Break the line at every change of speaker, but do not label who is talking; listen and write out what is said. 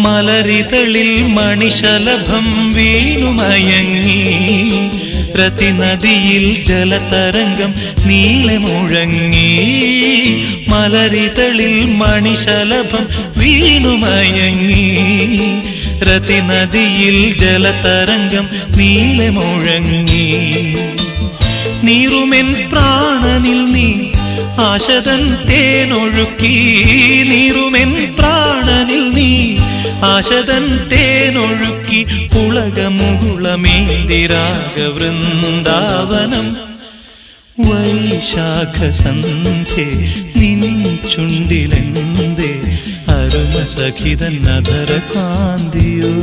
മലരിതളിൽ മണിശലഭം വീണുമയങ്ങി രതിനദിയിൽ ജലതരംഗം നീളെ മുഴങ്ങി മലരിതളിൽ മണിശലഭം വീണുമയങ്ങി രതിനദിയിൽ ജലതരംഗം നീളെ മുഴങ്ങി നീറുമെൻ പ്രാണനിൽ നീ ആശതൻ തേനൊഴുക്കി നീറുമെൻ പ്രാണനിൽ നീ ആശതൻ തേനൊഴുക്കി പുളകമുകുളമേന്തിരാഗവൃന്ദാവനം വൈശാഖ സന്ധ്യേ നിൻ ചുണ്ടിലെന്തേ അരുമസഖിതൻ അധര കാന്തിയോ